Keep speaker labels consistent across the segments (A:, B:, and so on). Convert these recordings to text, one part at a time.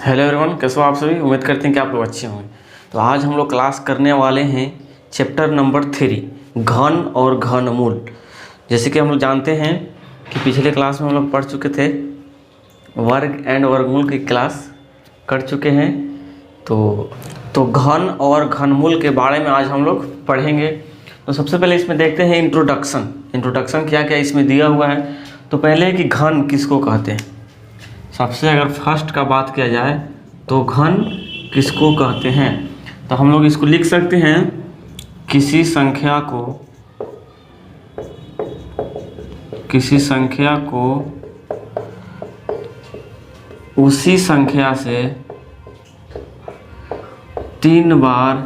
A: Hello everyone, कैसे हो आप सभी। उम्मीद करते हैं कि आप लोग अच्छे होंगे। तो आज हम लोग क्लास करने वाले हैं चैप्टर नंबर 3, घन और घनमूल। जैसे कि हम लोग जानते हैं कि पिछले क्लास में हम लोग पढ़ चुके थे, वर्ग एंड वर्गमूल की क्लास कर चुके हैं। तो घन और घनमूल के बारे में आज हम लोग पढ़ेंगे। तो सबसे पहले इसमें देखते हैं इंट्रोडक्शन क्या क्या इसमें दिया हुआ है। तो पहले कि घन किसको कहते हैं। सबसे अगर फर्स्ट का बात किया जाए तो घन किसको कहते हैं, तो हम लोग इसको लिख सकते हैं, किसी संख्या को उसी संख्या से 3 बार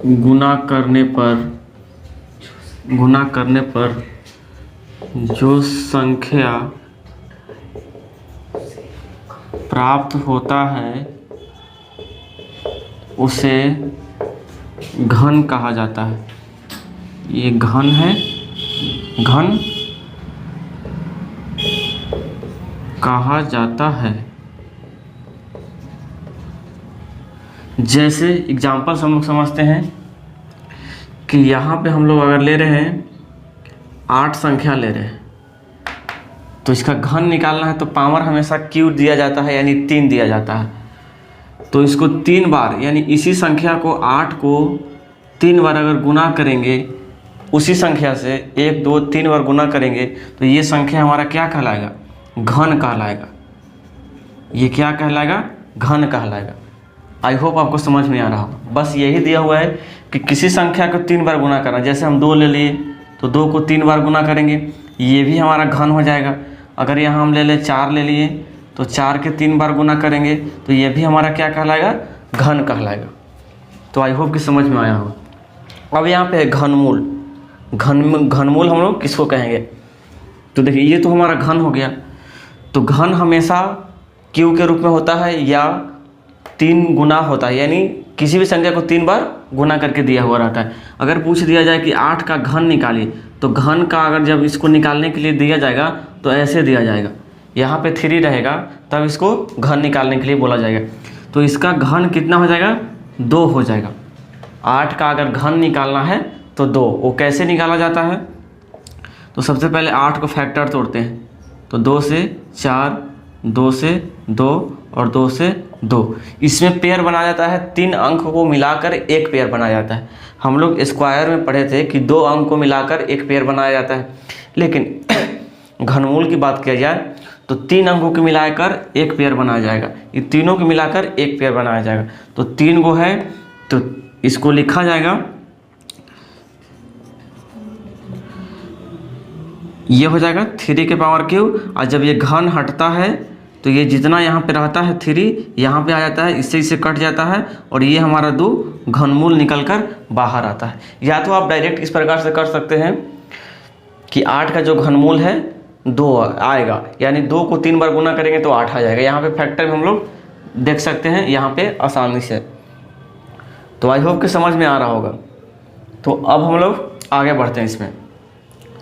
A: गुना करने पर जो संख्या प्राप्त होता है उसे घन कहा जाता है। ये घन है, घन कहा जाता है। जैसे एग्जाम्पल हम लोग समझते हैं कि यहाँ पे हम लोग अगर ले रहे हैं 8 संख्या ले रहे हैं, तो इसका घन निकालना है तो पावर हमेशा क्यू दिया जाता है, यानी 3 दिया जाता है। तो इसको 3 बार, यानी इसी संख्या को 8 को 3 बार अगर गुना करेंगे, उसी संख्या से 1 2 3 बार गुना करेंगे, तो ये संख्या हमारा क्या कहलाएगा, घन कहलाएगा। ये क्या कहलाएगा, घन कहलाएगा। आई होप आपको समझ में आ रहा हो। बस यही दिया हुआ है कि किसी संख्या को 3 बार गुना करना। जैसे हम 2 ले लिए तो 2 को 3 बार गुना करेंगे, ये भी हमारा घन हो जाएगा। अगर यहाँ हम ले लें 4 ले लिए तो 4 के 3 बार गुना करेंगे, तो ये भी हमारा क्या कहलाएगा, घन कहलाएगा। तो आई होप कि समझ में आया हो। अब यहाँ पे है घनमूल। घनमूल हम लोग किसको कहेंगे, तो देखिए ये तो हमारा घन हो गया। तो घन हमेशा क्यू के रूप में होता है या 3 गुना होता है, यानी किसी भी संख्या को 3 बार गुना करके दिया हुआ रहता है। अगर पूछ दिया जाए कि 8 का घन निकालिए, तो घन का अगर जब इसको निकालने के लिए दिया जाएगा तो ऐसे दिया जाएगा, यहाँ पे 3 रहेगा, तब इसको घन निकालने के लिए बोला जाएगा। तो इसका घन कितना हो जाएगा, 2 हो जाएगा। 8 का अगर घन निकालना है तो 2। वो कैसे निकाला जाता है, तो सबसे पहले 8 को फैक्टर तोड़ते हैं। तो 2 से 4, 2 से 2 और 2 से 2। इसमें पेयर बनाया जाता है, 3 अंक को मिलाकर एक पेयर बनाया जाता है। हम लोग स्क्वायर में पढ़े थे कि 2 अंक को मिलाकर एक पेयर बनाया जाता है, लेकिन घनमूल की बात किया जाए तो 3 अंकों को मिलाकर एक पेयर बनाया जाएगा। ये तीनों को मिलाकर एक पेयर बनाया जाएगा। तो 3 गो है, तो इसको लिखा जाएगा, ये हो जाएगा 3 के पावर क्यू। और जब ये घन हटता है तो ये जितना यहाँ पे रहता है 3 यहाँ पे आ जाता है, इससे कट जाता है, और ये हमारा 2 घनमूल निकल कर बाहर आता है। या तो आप डायरेक्ट इस प्रकार से कर सकते हैं कि 8 का जो घनमूल है 2 आएगा, यानी 2 को 3 बार गुना करेंगे तो 8 आ जाएगा। यहाँ पे फैक्टर में हम लोग देख सकते हैं यहाँ पे आसानी से। तो आई होप कि समझ में आ रहा होगा। तो अब हम लोग आगे बढ़ते हैं। इसमें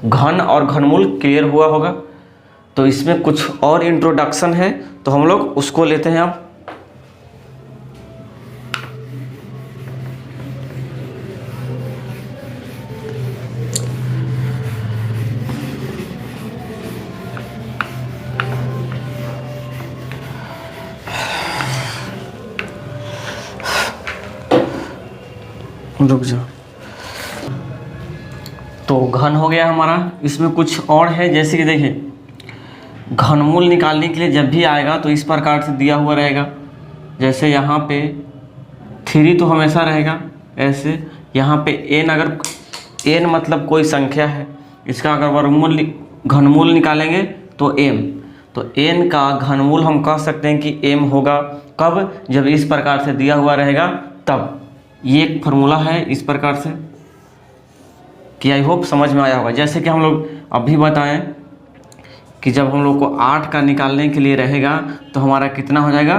A: घन और घनमूल क्लियर हुआ होगा। तो इसमें कुछ और इंट्रोडक्शन है, तो हम लोग उसको लेते हैं। अब रुक जाओ। तो घन हो गया हमारा। इसमें कुछ और है, जैसे कि देखिए घनमूल निकालने के लिए जब भी आएगा तो इस प्रकार से दिया हुआ रहेगा। जैसे यहाँ पे 3 तो हमेशा रहेगा ऐसे। यहाँ पे n, अगर n मतलब कोई संख्या है, इसका अगर वर्गमूल घनमूल निकालेंगे तो m। तो n का घनमूल हम कह सकते हैं कि m होगा। कब, जब इस प्रकार से दिया हुआ रहेगा तब। ये एक फार्मूला है इस प्रकार से, कि आई होप समझ में आया होगा। जैसे कि हम लोग अभी बताएं कि जब हम लोग को 8 का निकालने के लिए रहेगा तो हमारा कितना हो जाएगा,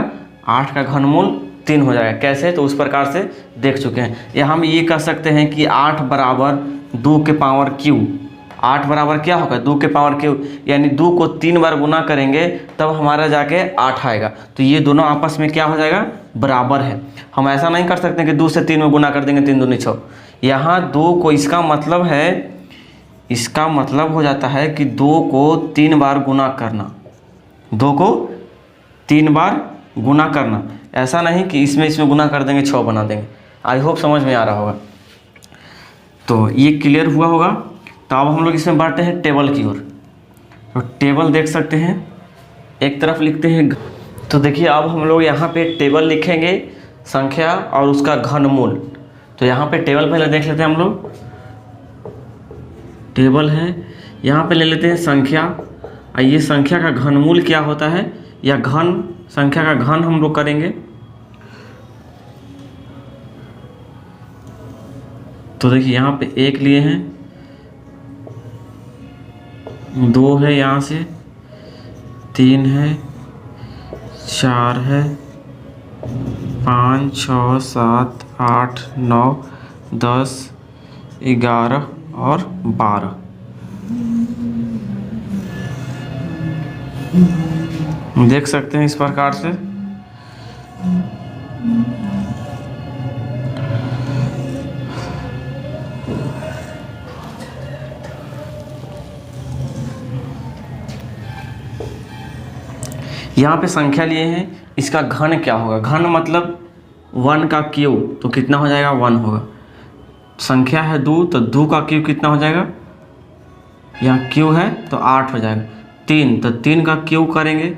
A: 8 का घनमूल 3 हो जाएगा। कैसे, तो उस प्रकार से देख चुके हैं। या हम ये कह सकते हैं कि 8 बराबर 2 के पावर क्यू। 8 बराबर क्या होगा 2 के पावर क्यू, यानी 2 को 3 बार गुना करेंगे तब हमारा जाके 8 आएगा। तो ये दोनों आपस में क्या हो जाएगा, बराबर है। हम ऐसा नहीं कर सकते कि 2 से 3 में गुना कर देंगे, 3 दूनी 6। यहाँ 2 को, इसका मतलब हो जाता है कि 2 को 3 बार गुना करना, 2 को 3 बार गुना करना। ऐसा नहीं कि इसमें गुना कर देंगे 6 बना देंगे। आई होप समझ में आ रहा होगा। तो ये क्लियर हुआ होगा। तो अब हम लोग इसमें बढ़ते हैं टेबल की ओर। तो टेबल देख सकते हैं, एक तरफ लिखते हैं। तो देखिए अब हम लोग यहाँ पे टेबल लिखेंगे, संख्या और उसका घनमूल। तो यहाँ पे टेबल पहले देख लेते हैं हम लोग। टेबल है, यहाँ पे ले लेते हैं संख्या, और ये संख्या का घनमूल क्या होता है, या घन, संख्या का घन हम लोग करेंगे। तो देखिए यहाँ पे 1 लिए हैं, 2 है, यहाँ से 3 है, 4 है, 5, 6, 7, 8, 9, 10, 11 और 12। देख सकते हैं इस प्रकार से। यहाँ पे संख्या लिए हैं, इसका घन क्या होगा, घन मतलब 1 का क्यूब, तो कितना हो जाएगा 1 होगा। संख्या है 2, तो 2 का क्यूब कितना हो जाएगा, यहाँ क्यूब है तो 8 हो जाएगा। 3, तो 3 का क्यूब करेंगे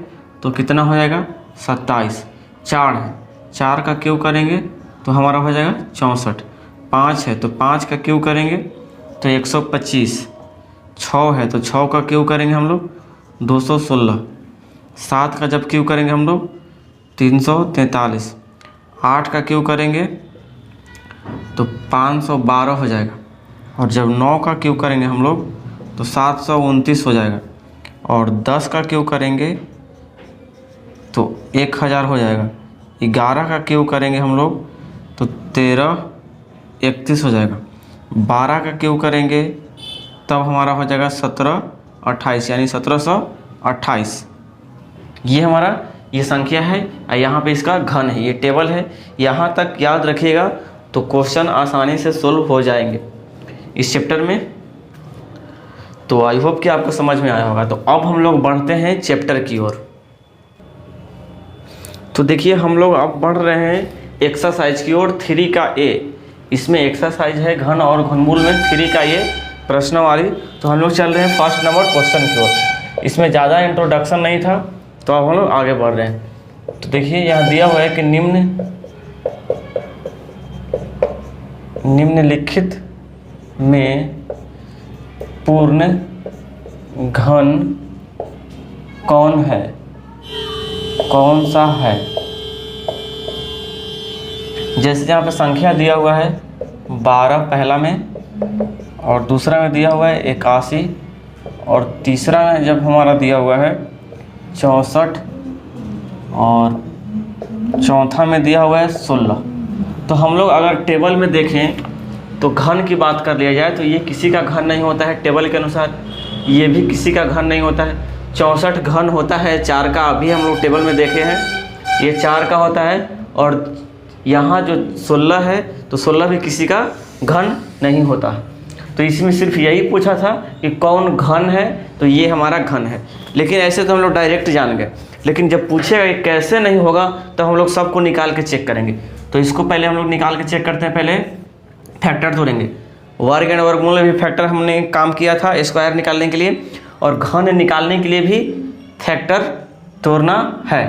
A: तो कितना हो जाएगा 27। 4 है, 4 का क्यूब करेंगे तो हमारा हो जाएगा 64। 5 है तो 5 का क्यूब करेंगे तो 125। 6 है तो 6 का क्यूब करेंगे हम लोग 216। 7 का जब क्यूब करेंगे हम लोग 343। 8 का क्यूब करेंगे तो 512 हो जाएगा। और जब 9 का क्यूब करेंगे हम लोग तो 729 हो जाएगा। और 10 का क्यूब करेंगे तो 1000 हो जाएगा। 11 का क्यूब करेंगे हम लोग तो 1331 हो जाएगा। 12 का क्यूब करेंगे तब हमारा हो जाएगा 1728, यानी 1728। ये हमारा ये संख्या है, और यहाँ पे इसका घन है, ये टेबल है। यहाँ तक याद रखिएगा तो क्वेश्चन आसानी से सोल्व हो जाएंगे इस चैप्टर में। तो आई होप कि आपको समझ में आया होगा। तो अब हम लोग बढ़ते हैं चैप्टर की ओर। तो देखिए हम लोग अब बढ़ रहे हैं एक्सरसाइज की ओर, 3 का ए। इसमें एक्सरसाइज है घन और घनमूल में 3 का ए प्रश्नवाली। तो हम लोग चल रहे हैं फर्स्ट नंबर क्वेश्चन की ओर। इसमें ज़्यादा इंट्रोडक्शन नहीं था, तो अब हम लोग आगे बढ़ रहे हैं। तो देखिए यहाँ दिया हुआ है कि निम्नलिखित में पूर्ण घन कौन है, कौन सा है। जैसे यहाँ पे संख्या दिया हुआ है 12 पहला में, और दूसरा में दिया हुआ है 81, और तीसरा में जब हमारा दिया हुआ है 64, और चौथा में दिया हुआ है 16। तो हम लोग अगर टेबल में देखें तो घन की बात कर लिया जाए तो ये किसी का घन नहीं होता है टेबल के अनुसार, ये भी किसी का घन नहीं होता है। 64 घन होता है 4 का, अभी हम लोग टेबल में देखे हैं, ये 4 का होता है। और यहाँ जो 16 है तो 16 भी किसी का घन नहीं होता है। तो इसमें सिर्फ यही पूछा था कि कौन घन है, तो ये हमारा घन है। लेकिन ऐसे तो हम लोग डायरेक्ट जान गए, लेकिन जब पूछेगा कि कैसे नहीं होगा तो हम लोग सबको निकाल के चेक करेंगे। तो इसको पहले हम लोग निकाल के चेक करते हैं। पहले फैक्टर तोड़ेंगे, वर्ग एंड वर्गमूल में भी फैक्टर हमने काम किया था स्क्वायर निकालने के लिए, और घन निकालने के लिए भी फैक्टर तोड़ना है।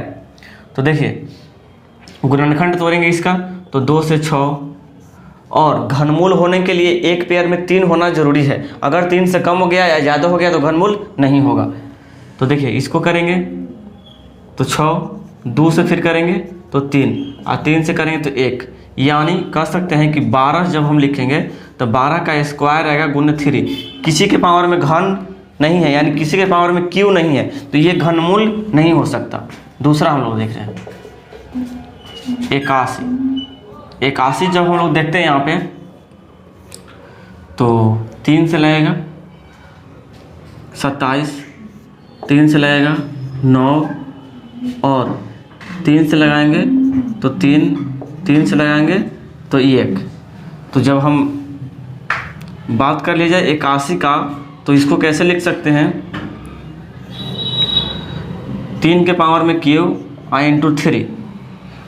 A: तो देखिए गुणनखंड तोड़ेंगे इसका, तो 2 से 6, और घनमूल होने के लिए एक पेयर में 3 होना जरूरी है। अगर 3 से कम हो गया या ज़्यादा हो गया तो घनमूल नहीं होगा। तो देखिए इसको करेंगे तो 6, 2 से फिर करेंगे तो 3, और 3 से करेंगे तो 1, यानी कह सकते हैं कि 12 जब हम लिखेंगे तो 12 का स्क्वायर आएगा गुण 3। किसी के पावर में घन नहीं है, यानी किसी के पावर में क्यू नहीं है, तो ये घनमूल नहीं हो सकता। दूसरा हम लोग देख रहे हैं 81 जब हम लोग देखते हैं यहाँ पे तो 3 से लगेगा 27, 3 से लगेगा 9 और 3 से लगाएंगे तो 3 से लगाएंगे तो 1। तो जब हम बात कर ली जाए 81 का तो इसको कैसे लिख सकते हैं, 3 के पावर में क्यू आई इंटू 3।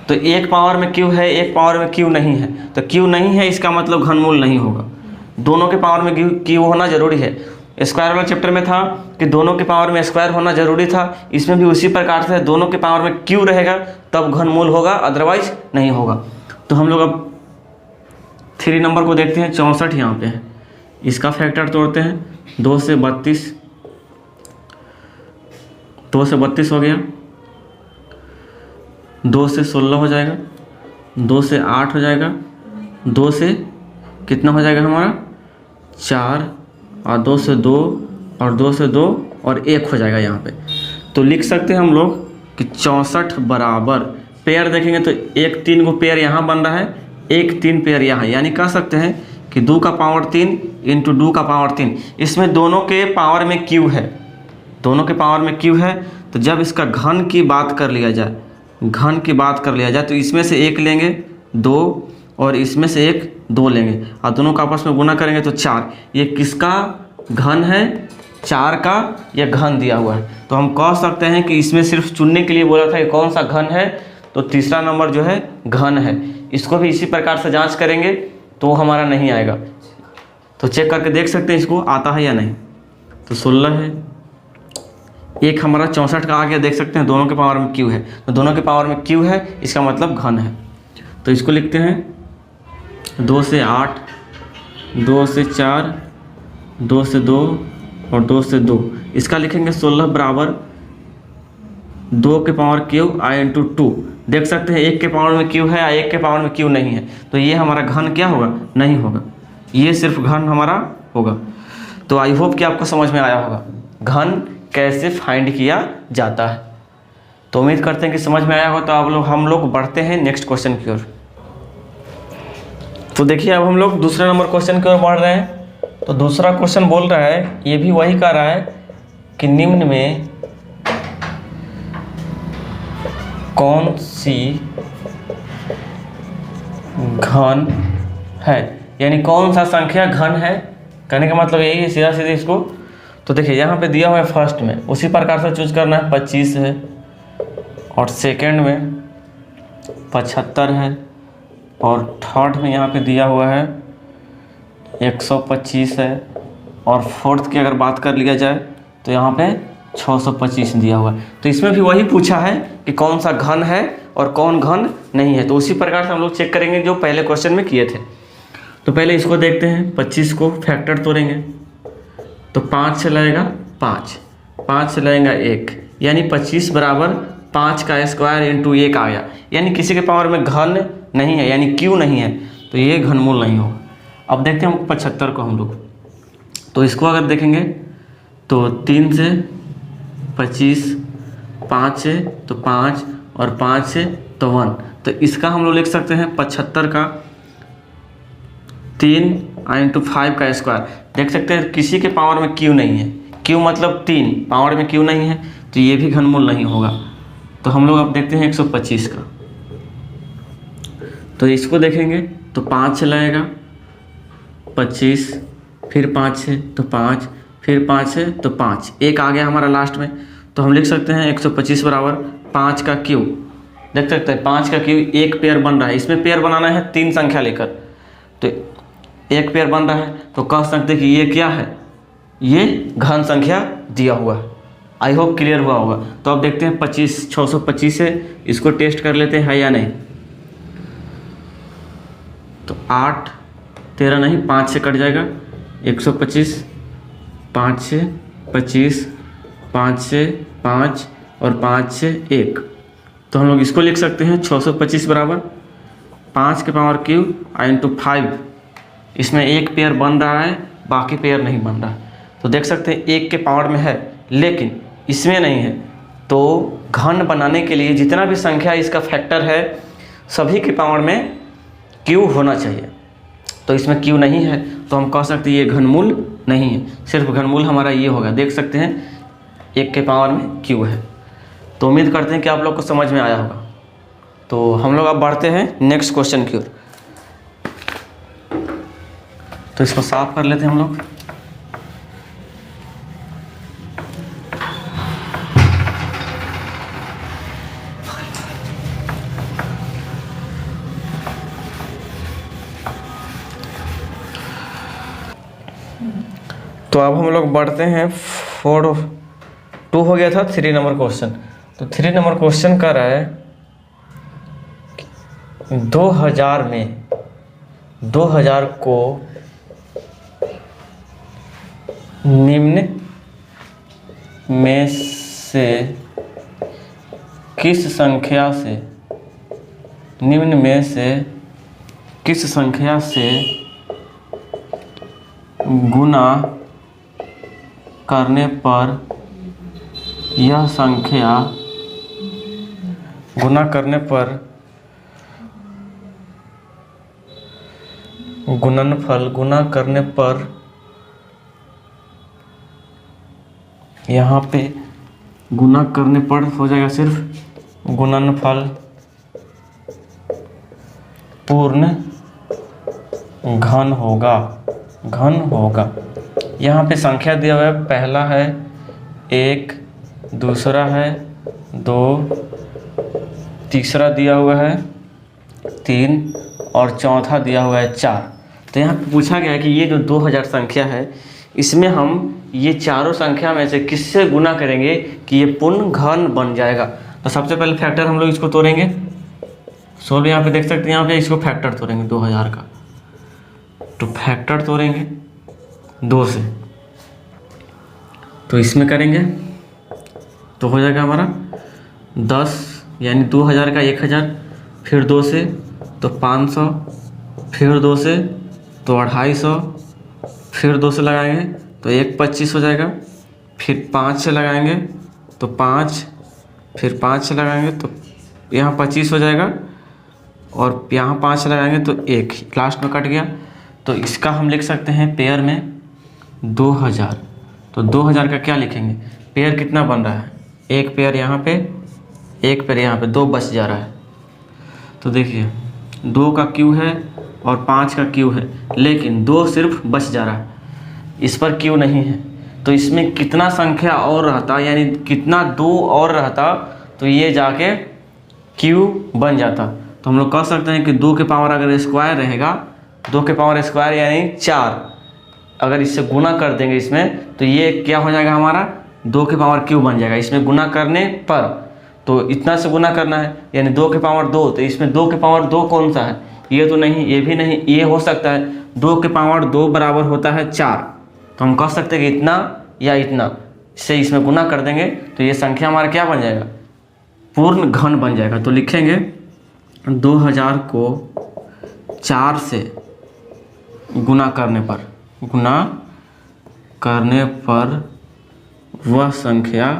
A: तो एक पावर में क्यू है, एक पावर में क्यू नहीं है, तो क्यू नहीं है इसका मतलब घनमूल नहीं होगा। दोनों के पावर में क्यू होना जरूरी है। स्क्वायर वाला चैप्टर में था कि दोनों के पावर में स्क्वायर होना जरूरी था, इसमें भी उसी प्रकार से दोनों के पावर में क्यू रहेगा तब घनमूल होगा, अदरवाइज नहीं होगा। तो हम लोग अब 3 नंबर को देखते हैं। 64 यहाँ पे है, इसका फैक्टर तोड़ते हैं। 2 से 32, 2 से 32 हो गया, 2 से 16 हो जाएगा, 2 से 8 हो जाएगा, 2 से कितना हो जाएगा हमारा 4, और 2 से 2 और 2 से 2 और 1 हो जाएगा यहाँ पे। तो लिख सकते हैं हम लोग कि 64 बराबर, पेयर देखेंगे तो 1 3 को पेयर यहाँ बन रहा है, 1 3 पेयर यहाँ, यानी कह सकते हैं कि 2 का पावर 3 इंटू 2 का पावर 3। इसमें दोनों के पावर में क्यू है, दोनों के पावर में क्यू है। तो जब इसका घन की बात कर लिया जाए, घन की बात कर लिया जाए तो इसमें से 1 लेंगे 2 और इसमें से 1 2 लेंगे और दोनों का आपस में गुना करेंगे तो 4। ये किसका घन है, 4 का यह घन दिया हुआ है। तो हम कह सकते हैं कि इसमें सिर्फ चुनने के लिए बोला था कि कौन सा घन है, तो तीसरा नंबर जो है घन है। इसको भी इसी प्रकार से जांच करेंगे तो हमारा नहीं आएगा। तो चेक करके देख सकते हैं इसको आता है या नहीं। तो 16 है, एक हमारा 64 का आ गया, देख सकते हैं दोनों के पावर में क्यू है, तो दोनों के पावर में क्यू है इसका मतलब घन है। तो इसको लिखते हैं 2 से 8, 2 से 4, 2 से 2 और 2 से 2। इसका लिखेंगे 16 बराबर 2 के पावर क्यू आई इंटू 2। देख सकते हैं 1 के पावर में क्यू है, 1 के पावर में क्यू नहीं है, तो ये हमारा घन क्या होगा, नहीं होगा, ये सिर्फ घन हमारा होगा। तो आई होप कि आपको समझ में आया होगा घन कैसे फाइंड किया जाता है। तो उम्मीद करते हैं कि समझ में आया होगा। तो हम लोग बढ़ते हैं नेक्स्ट क्वेश्चन की ओर। तो देखिए अब हम लोग दूसरे नंबर क्वेश्चन की ओर बढ़ रहे हैं। तो दूसरा क्वेश्चन बोल रहा है, ये भी वही कह रहा है कि निम्न में कौन सी घन है, यानी कौन सा संख्या घन है, कहने का मतलब यही है सीधा सीधे इसको। तो देखिए यहाँ पे दिया हुआ है फर्स्ट में, उसी प्रकार से चूज करना है। 25 है और सेकंड में 75 है और थर्ड में यहाँ पे दिया हुआ है 125 है और फोर्थ की अगर बात कर लिया जाए तो यहाँ पे 625 दिया हुआ है। तो इसमें भी वही पूछा है कि कौन सा घन है और कौन घन नहीं है। तो उसी प्रकार से हम लोग चेक करेंगे जो पहले क्वेश्चन में किए थे। तो पहले इसको देखते हैं, 25 को फैक्टर तोड़ेंगे तो 5 से लगेगा 5, 5 से लगेगा 1, यानी 25 बराबर 5 का स्क्वायर इंटू 1 आ गया, यानी किसी के पावर में घन नहीं है, यानी क्यू नहीं है, तो ये घनमूल नहीं होगा। अब देखते हैं 75 को हम लोग। तो इसको अगर देखेंगे तो 3 से 25, 5 से तो 5 और 5 से तो 1। तो इसका हम लोग लिख सकते हैं 75 का 3 इंटू 5 का स्क्वायर। देख सकते हैं किसी के पावर में क्यू नहीं है, क्यू मतलब 3 पावर में क्यू नहीं है, तो ये भी घनमूल नहीं होगा। तो हम लोग अब देखते हैं 125 का। तो इसको देखेंगे तो 5 से लगेगा 25, फिर 5 से तो 5, फिर 5 से तो 5, 1 आ गया हमारा लास्ट में। तो हम लिख सकते हैं 125 बराबर 5 का क्यू। देख सकते हैं 5 का क्यू एक पेयर बन रहा है, इसमें पेयर बनाना है 3 संख्या लेकर, तो एक पेयर बन रहा है। तो कह सकते हैं कि ये क्या है, ये घन संख्या दिया हुआ है। आई होप क्लियर हुआ होगा। तो अब देखते हैं 625 से इसको टेस्ट कर लेते हैं या नहीं। तो 8 13 नहीं 5 से कट जाएगा, 125, 5 से 25, 5 से 5 और 5 से 1। तो हम लोग इसको लिख सकते हैं 625 बराबर 5 के पावर क्यू इंटू 5। इसमें एक पेयर बन रहा है, बाकी पेयर नहीं बन रहा है। तो देख सकते हैं 1 के पावर में है लेकिन इसमें नहीं है। तो घन बनाने के लिए जितना भी संख्या इसका फैक्टर है सभी के पावर में क्यू होना चाहिए। तो इसमें क्यू नहीं है, तो हम कह सकते हैं ये घनमूल नहीं है, सिर्फ घनमूल हमारा ये होगा। देख सकते हैं 1 के पावर में क्यू है। तो उम्मीद करते हैं कि आप लोग को समझ में आया होगा। तो हम लोग अब बढ़ते हैं नेक्स्ट क्वेश्चन की ओर। तो इसको साफ कर लेते हैं हम लोग। तो अब हम लोग बढ़ते हैं 2 हो गया था 3 नंबर क्वेश्चन। तो 3 नंबर क्वेश्चन कर रहा है 2000 को निम्न में से किस संख्या से गुना करने पर यह संख्या गुना करने पर यहाँ पे गुना करने पर हो जाएगा सिर्फ गुणनफल पूर्ण घन होगा। यहाँ पे संख्या दिया हुआ है, पहला है 1, दूसरा है 2, तीसरा दिया हुआ है 3 और चौथा दिया हुआ है 4। तो यहाँ पे पूछा गया है कि ये जो 2000 संख्या है इसमें हम ये चारों संख्या में से किससे गुना करेंगे कि ये पूर्ण घन बन जाएगा। तो सबसे पहले फैक्टर हम लोग इसको तोड़ेंगे। सोल्व यहाँ पे देख सकते हैं, यहाँ पे इसको फैक्टर तोड़ेंगे 2000 का। तो फैक्टर तोड़ेंगे 2 से, तो इसमें करेंगे तो हो जाएगा हमारा 10, यानी 2000 का 1000, फिर 2 से तो 500, फिर 2 से तो 250, फिर 2 से लगाएंगे तो 125 हो जाएगा, फिर 5 से लगाएंगे तो 5, फिर 5 से लगाएंगे तो यहाँ 25 हो जाएगा, और यहाँ 5 से लगाएंगे तो 1, लास्ट में कट गया। तो इसका हम लिख सकते हैं पेयर में 2000। तो 2000 का क्या लिखेंगे, पेयर कितना बन रहा है, 1 पेयर यहाँ पे, 1 पेयर यहाँ पे, 2 बच जा रहा है। तो देखिए 2 का क्यू है और 5 का क्यू है, लेकिन 2 सिर्फ बच जा रहा है, इस पर क्यू नहीं है। तो इसमें कितना संख्या और रहता, यानी कितना 2 और रहता तो ये जाके क्यू बन जाता। तो हम लोग कह सकते हैं कि 2 के पावर अगर स्क्वायर रहेगा, 2 के पावर स्क्वायर यानी 4, अगर इससे गुना कर देंगे इसमें तो ये क्या हो जाएगा हमारा 2 के पावर क्यू बन जाएगा। इसमें गुना करने पर तो इतना से गुना करना है, यानी 2 के पावर 2, तो इसमें 2 के पावर 2 कौन सा है, ये तो नहीं, ये भी नहीं, ये हो सकता है 2 के पावर 2 बराबर होता है 4। तो हम कह सकते हैं कि इतना या इतना से इसमें गुना कर देंगे तो ये संख्या हमारा क्या बन जाएगा, पूर्ण घन बन जाएगा। तो लिखेंगे 2000 को 4 से गुना करने पर वह संख्या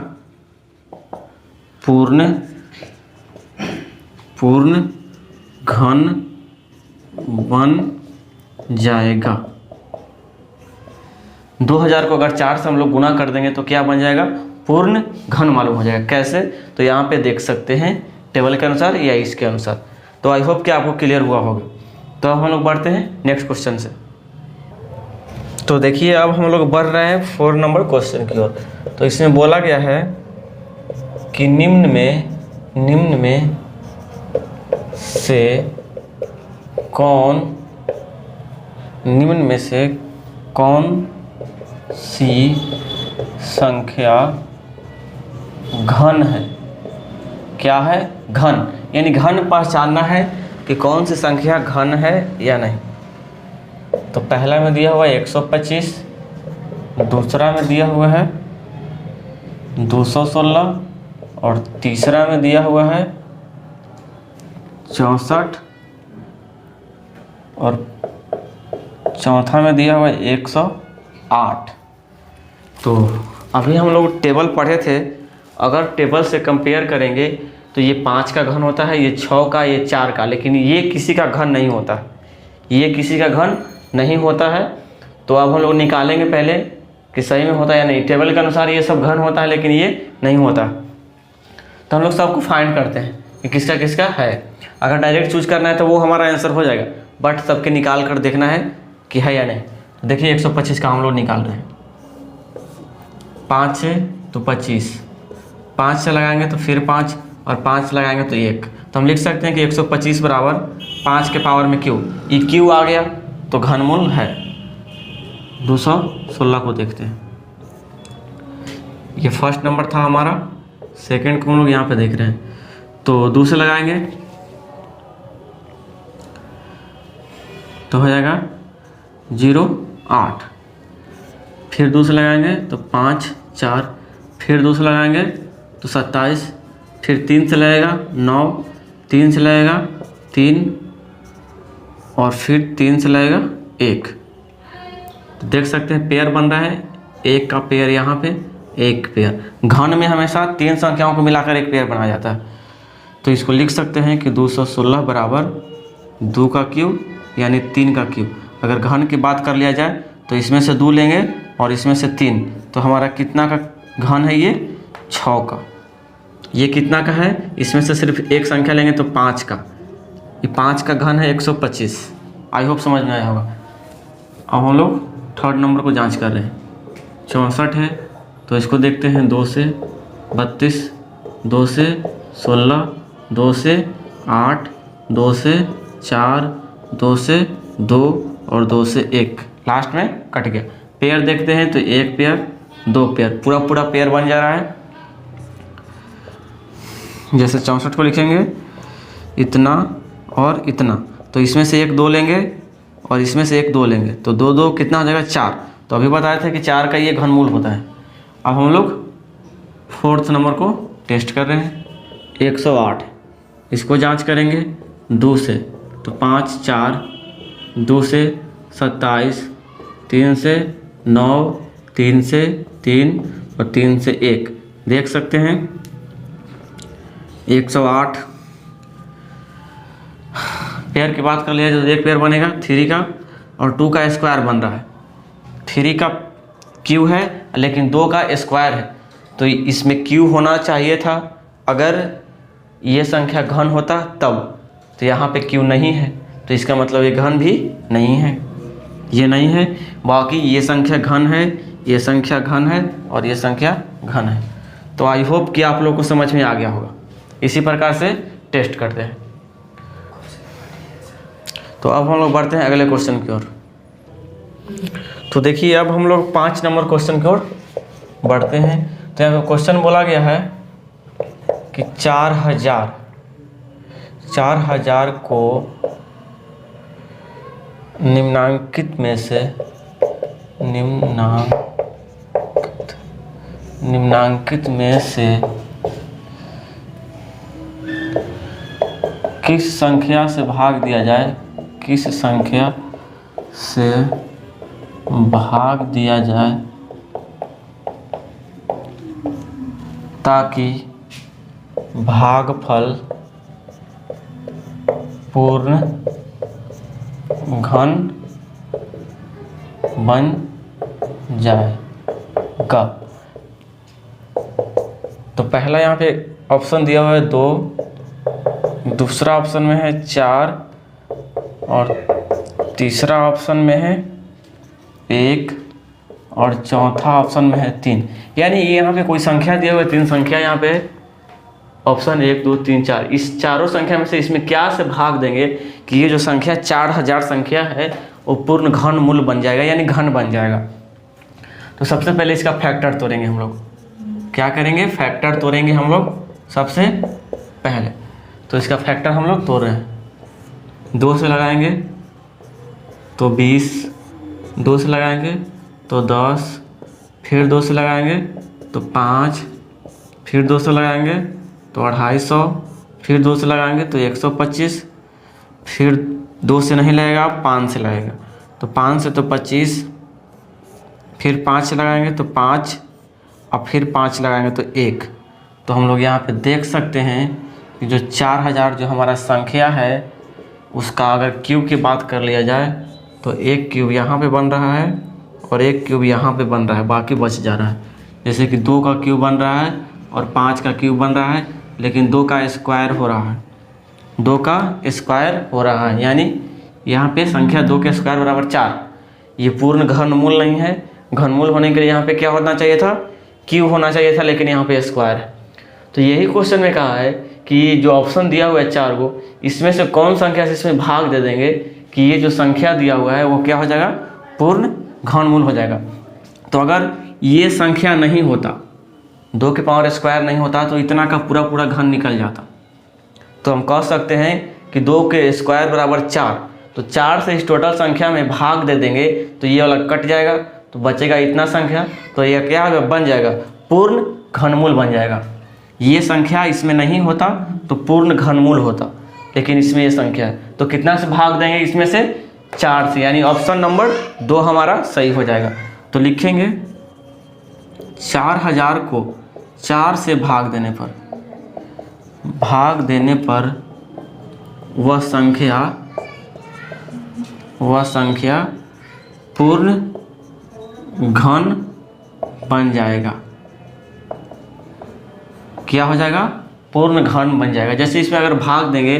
A: पूर्ण घन बन जाएगा। 2000 को अगर 4 से हम लोग गुना कर देंगे तो क्या बन जाएगा, पूर्ण घन मालूम हो जाएगा। कैसे, तो यहाँ पे देख सकते हैं टेबल के अनुसार या इसके अनुसार। तो आई होप कि आपको क्लियर हुआ होगा। तो अब हम लोग बढ़ते हैं नेक्स्ट क्वेश्चन से। तो देखिए अब हम लोग बढ़ रहे हैं 4 नंबर क्वेश्चन की ओर। तो इसमें बोला गया है कि निम्न में से कौन सी संख्या घन है। क्या है, घन, यानी घन पहचानना है कि कौन सी संख्या घन है या नहीं। तो पहला में दिया हुआ है 125, दूसरा में दिया हुआ है 216 और तीसरा में दिया हुआ है 64 और चौथा में दिया हुआ है 108। तो अभी हम लोग टेबल पढ़े थे, अगर टेबल से कंपेयर करेंगे तो ये 5 का घन होता है, ये 6 का, ये 4 का, लेकिन ये किसी का घन नहीं होता, ये किसी का घन नहीं होता है। तो अब हम लोग निकालेंगे पहले कि सही में होता है या नहीं। टेबल के अनुसार ये सब घन होता है लेकिन ये नहीं होता, तो हम लोग सबको फाइंड करते हैं कि किसका किसका है। अगर डायरेक्ट चूज करना है तो वो हमारा आंसर हो जाएगा, बट सबके निकाल कर देखना है कि है या नहीं। तो देखिए 125 का हम लोग निकाल रहे हैं। 5 से तो 25, 5 से लगाएंगे तो फिर 5 और 5 से लगाएंगे तो 1। तो हम लिख सकते हैं कि 125 बराबर 5 के पावर में क्यू। ये क्यू आ गया तो घनमूल है। 216 को देखते हैं। ये फर्स्ट नंबर था हमारा, सेकंड को हम लोग यहाँ पे देख रहे हैं। तो 2 से लगाएंगे तो हो जाएगा 0,8। फिर 2 से लगाएंगे तो 5, 4, फिर 2 से लगाएंगे तो 27, फिर 3 से लगेगा 9, 3 से लगेगा 3 और फिर 3 से लगेगा 1। तो देख सकते हैं पेयर बन रहा है, 1 का पेयर यहाँ पे, 1 पेयर। घन में हमेशा 3 संख्याओं को मिलाकर एक पेयर बनाया जाता है। तो इसको लिख सकते हैं कि 216 बराबर 2 का क्यूब यानी 3 का क्यूब। अगर घन की बात कर लिया जाए तो इसमें से 2 लेंगे और इसमें से 3, तो हमारा कितना का घन है ये 6 का। ये कितना का है, इसमें से सिर्फ एक संख्या लेंगे तो 5 का। ये 5 का घन है 125। आई होप समझ में आया होगा। अब हम लोग थर्ड नंबर को जांच कर रहे हैं। 64 है तो इसको देखते हैं 2 से 32, 2 से 16, 2 से 8, 2 से 4, 2 से 2 और 2 से 1, लास्ट में कट गया। पेयर देखते हैं तो 1 पेयर, 2 पेयर, पूरा पेयर बन जा रहा है। जैसे 64 को लिखेंगे इतना और इतना, तो इसमें से 1 2 लेंगे और इसमें से 1 2 लेंगे तो 2 2 कितना हो जाएगा 4। तो अभी बताए थे कि 4 का ये घनमूल होता है। अब हम लोग फोर्थ नंबर को टेस्ट कर रहे हैं। 108, इसको जांच करेंगे 2 से तो 5, 4, 2 से 27, 3 से 9, 3 से 3 और 3 से 1। देख सकते हैं 108 पेयर की बात कर लिया तो एक पेयर बनेगा 3 का और 2 का स्क्वायर बन रहा है। 3 का क्यू है लेकिन 2 का स्क्वायर है, तो इसमें क्यू होना चाहिए था। अगर ये संख्या घन होता तब, तो यहाँ पे क्यू नहीं है तो इसका मतलब ये घन भी नहीं है, ये नहीं है। बाकी ये संख्या घन है, ये संख्या घन है और ये संख्या घन है। तो आई होप कि आप लोग को समझ में आ गया होगा। इसी प्रकार से टेस्ट करते हैं। तो अब हम लोग बढ़ते हैं अगले क्वेश्चन की ओर। तो देखिए अब हम लोग 5 नंबर क्वेश्चन की ओर बढ़ते हैं। तो यहाँ पे क्वेश्चन बोला गया है कि 4000 को निम्नांकित में से किस संख्या से भाग दिया जाए, किस संख्या से भाग दिया जाए ताकि भागफल पूर्ण घन बन जाएगा। तो पहला यहाँ पे ऑप्शन दिया हुआ है 2, दूसरा ऑप्शन में है 4 और तीसरा ऑप्शन में है 1 और चौथा ऑप्शन में है 3। यानी ये यहाँ पे कोई संख्या दिया हुआ है, 3 संख्या यहाँ पे ऑप्शन 1 2 3 4। इस चारों संख्या में से इसमें क्या से भाग देंगे कि ये जो संख्या 4000 संख्या है वो पूर्ण घन मूल बन जाएगा, यानी घन बन जाएगा। तो सबसे पहले इसका फैक्टर तोड़ेंगे हम लोग। क्या करेंगे, फैक्टर तोड़ेंगे हम लोग सबसे पहले। तो इसका फैक्टर हम लोग तोड़ रहे हैं। 2 से लगाएंगे तो 20, 2 से लगाएंगे तो 10, फिर 2 से लगाएंगे तो 5, फिर 2 से लगाएंगे तो 250, फिर 2 से लगाएंगे तो 125, फिर 2 से नहीं लगेगा 5 से लगेगा तो 5 से तो 25, फिर 5 से लगाएंगे तो 5 और फिर 5 लगाएंगे तो 1। तो हम लोग यहाँ पे देख सकते हैं कि जो 4000 जो हमारा संख्या है उसका अगर क्यूब की बात कर लिया जाए तो 1 क्यूब यहाँ पे बन रहा है और एक क्यूब यहाँ पे बन रहा है, बाकी बच जा रहा है। जैसे कि 2 का क्यूब बन रहा है और 5 का क्यूब बन रहा है, लेकिन 2 का स्क्वायर हो रहा है, 2 का स्क्वायर हो रहा है, यानी यहाँ पे संख्या 2 के स्क्वायर बराबर 4। ये पूर्ण घनमूल नहीं है। घनमूल होने के लिए यहाँ पे क्या होना चाहिए था, क्यूब होना चाहिए था, लेकिन यहाँ पे स्क्वायर है। तो यही क्वेश्चन में कहा है कि जो ऑप्शन दिया हुआ है 4 को, इसमें से कौन संख्या से इसमें भाग दे देंगे कि ये जो संख्या दिया हुआ है वो क्या हो जाएगा, पूर्ण घनमूल हो जाएगा। तो अगर ये संख्या नहीं होता, 2 के पावर स्क्वायर नहीं होता, तो इतना का पूरा पूरा घन निकल जाता। तो हम कह सकते हैं कि 2 के स्क्वायर बराबर 4। तो 4 से इस टोटल संख्या में भाग दे देंगे तो ये वाला कट जाएगा, तो बचेगा इतना संख्या। तो यह क्या बन जाएगा, पूर्ण घनमूल बन जाएगा। ये संख्या इसमें नहीं होता तो पूर्ण घनमूल होता, लेकिन इसमें ये संख्या है, तो कितना से भाग देंगे, इसमें से 4 से, यानी ऑप्शन नंबर 2 हमारा सही हो जाएगा। तो लिखेंगे 4000 को 4 से भाग देने पर वह संख्या पूर्ण घन बन जाएगा। क्या हो जाएगा, पूर्ण घन बन जाएगा। जैसे इसमें अगर भाग देंगे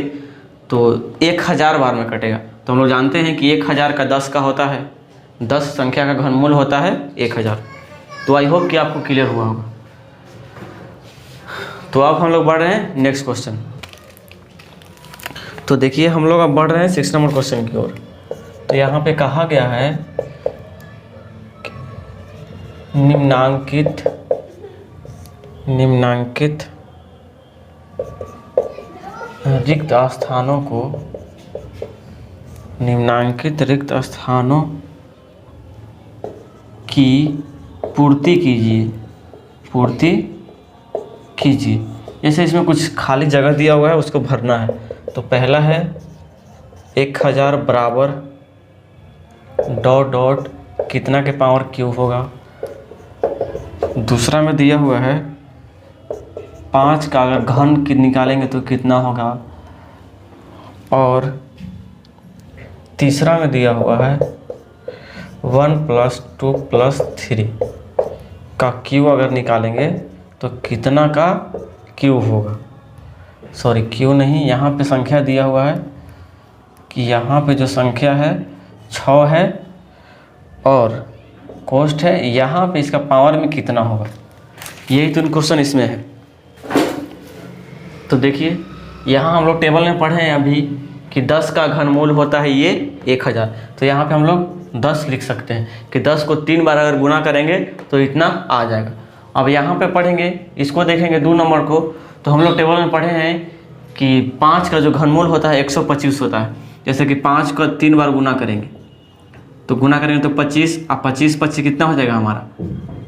A: तो 1000 बार में कटेगा। तो हम लोग जानते हैं कि 1000 का 10 का होता है, 10 संख्या का घनमूल होता है 1000। तो आई होप कि आपको क्लियर हुआ होगा। तो अब हम लोग बढ़ रहे हैं नेक्स्ट क्वेश्चन। तो देखिए हम लोग अब बढ़ रहे हैं 6 नंबर क्वेश्चन की ओर। तो यहाँ पे कहा गया है निम्नांकित रिक्त स्थानों की पूर्ति कीजिए। जैसे इसमें कुछ खाली जगह दिया हुआ है, उसको भरना है। तो पहला है 1000 बराबर डॉट कितना के पावर क्यूब होगा। दूसरा में दिया हुआ है 5 का अगर घन निकालेंगे तो कितना होगा। और तीसरा में दिया हुआ है 1 + 2 + 3 का क्यूब अगर निकालेंगे तो कितना का क्यूब होगा। सॉरी, क्यूब नहीं, यहाँ पे संख्या दिया हुआ है कि यहाँ पे जो संख्या है 6 है और कोष्ठ है, यहाँ पे इसका पावर में कितना होगा। यही तो क्वेश्चन इसमें है। तो देखिए यहाँ हम लोग टेबल में पढ़े हैं अभी कि 10 का घनमूल होता है ये 1000। तो यहाँ पे हम लोग 10 लिख सकते हैं कि 10 को 3 बार अगर गुना करेंगे तो इतना आ जाएगा। अब यहाँ पे पढ़ेंगे, इसको देखेंगे 2 नंबर को। तो हम लोग टेबल में पढ़े हैं कि 5 का जो घनमूल होता है 125 होता है। जैसे कि 5 को 3 बार गुना करेंगे तो 25, अब 25 कितना हो जाएगा हमारा,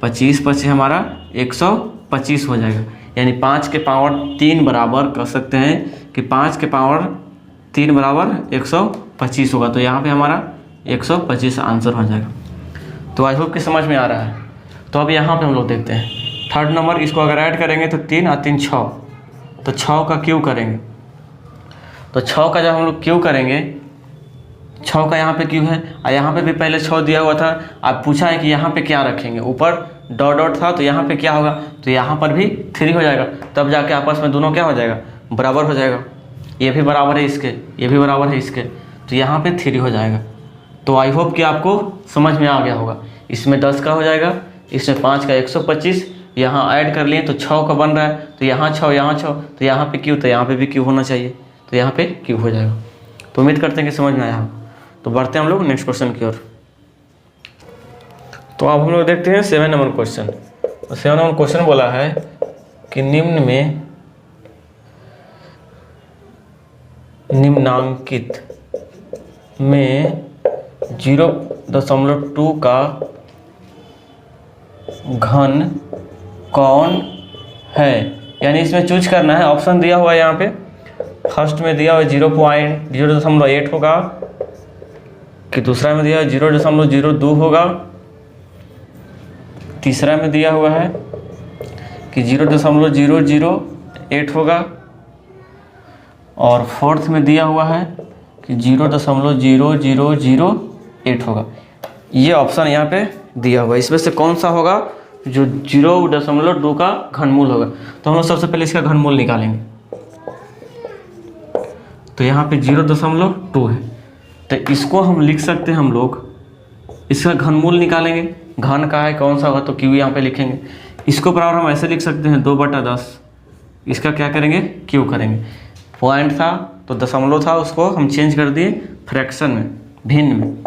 A: 25 हमारा 125 हो जाएगा। यानी 5 के पावर 3 बराबर कर सकते हैं कि 5 के पावर 3 बराबर 125 होगा। तो यहाँ पे हमारा 125 आंसर हो जाएगा। तो आई होप कि समझ में आ रहा है। तो अब यहाँ पे हम लोग देखते हैं 3rd नंबर। इसको अगर ऐड करेंगे तो 3 और 3 6, तो 6 का क्यूब करेंगे। तो 6 का जब हम लोग क्यूब करेंगे, 6 का यहाँ पे क्यूब है और यहाँ पे भी पहले 6 दिया हुआ था। अब पूछा है कि यहाँ पे क्या रखेंगे, ऊपर डॉट था तो यहाँ पे क्या होगा, तो यहाँ पर भी 3 हो जाएगा। तब जाके आपस में दोनों क्या हो जाएगा, बराबर हो जाएगा। ये भी बराबर है इसके, ये भी बराबर है इसके, तो यहाँ पे 3 हो जाएगा। तो आई होप कि आपको समझ में आ गया होगा। इसमें 10 का हो जाएगा, इसमें 5 का 125, यहाँ ऐड कर लिए तो 6 का बन रहा है। तो यहाँ 6, यहाँ 6, तो यहाँ पे क्यूब, तो यहाँ पे भी क्यूब होना चाहिए, तो यहाँ पे क्यूब हो जाएगा। तो उम्मीद करते हैं कि समझ में आया होगा। तो बढ़ते हैं हम लोग नेक्स्ट क्वेश्चन की ओर। तो अब हम लोग देखते हैं 7 नंबर क्वेश्चन। तो 7 नंबर क्वेश्चन बोला है कि निम्नांकित में 0.2 का घन कौन है। यानी इसमें चूज करना है। ऑप्शन दिया हुआ है यहाँ पे। फर्स्ट में दिया हुआ है 0.08 होगा, कि दूसरा में दिया है 0.02 होगा, तीसरा में दिया हुआ है कि 0.008 होगा, और फोर्थ में दिया हुआ है कि 0.0008 होगा। ये ऑप्शन यहाँ पे दिया हुआ है। इसमें से कौन सा होगा जो 0.2 का घनमूल होगा। तो हम लोग सबसे पहले इसका घनमूल निकालेंगे। तो यहाँ पे 0.2 है, तो इसको हम लिख सकते हैं, हम लोग इसका घनमूल निकालेंगे। घन का है कौन सा होगा तो क्यू यहाँ पे लिखेंगे। इसको बराबर हम ऐसे लिख सकते हैं 2/10। इसका क्या करेंगे, क्यू करेंगे। पॉइंट था तो दशमलव था, उसको हम चेंज कर दिए फ्रैक्शन में, भिन्न में।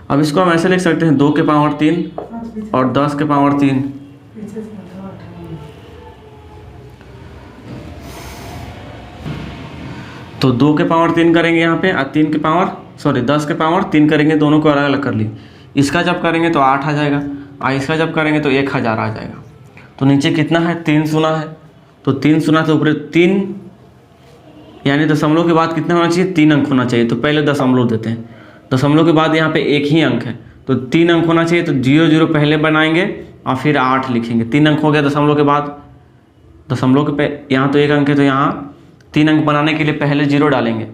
A: अब इसको हम ऐसे लिख सकते हैं 2 के पावर 3 और 10 के पावर 3। तो 2 के पावर 3 करेंगे यहाँ पे, और 10 के पावर 3 करेंगे, दोनों को अलग अलग कर लिए। इसका जब करेंगे तो 8 आ जाएगा, और इसका जब करेंगे तो 1000 आ जाएगा। तो नीचे कितना है, 3 शून्य है, तो 3 शून्य तो ऊपर 3, यानी दशमलव के बाद कितना होना चाहिए, 3 अंक होना चाहिए। तो पहले दशमलव देते हैं, दशमलव के बाद यहाँ पे एक ही अंक है तो 3 अंक होना चाहिए। तो 0 0 पहले बनाएंगे और फिर 8 लिखेंगे। 3 अंक हो गया दशमलव के बाद, दशमलव के यहाँ तो 1 अंक है, तो यहाँ 3 अंक बनाने के लिए पहले 0 डालेंगे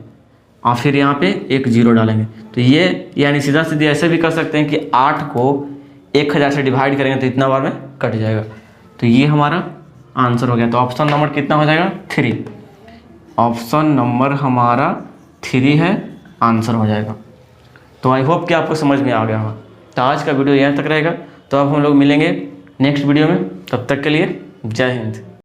A: और फिर यहाँ पे एक 0 डालेंगे। तो ये यानी सीधा सीधे ऐसे भी कर सकते हैं कि 8 को 1000 से डिवाइड करेंगे तो इतना बार में कट जाएगा। तो ये हमारा आंसर हो गया। तो ऑप्शन नंबर कितना हो जाएगा, 3। ऑप्शन नंबर हमारा 3 है, आंसर हो जाएगा। तो आई होप कि आपको समझ में आ गया होगा। तो आज का वीडियो यहाँ तक रहेगा। तो अब हम लोग मिलेंगे नेक्स्ट वीडियो में, तब तक के लिए जय हिंद।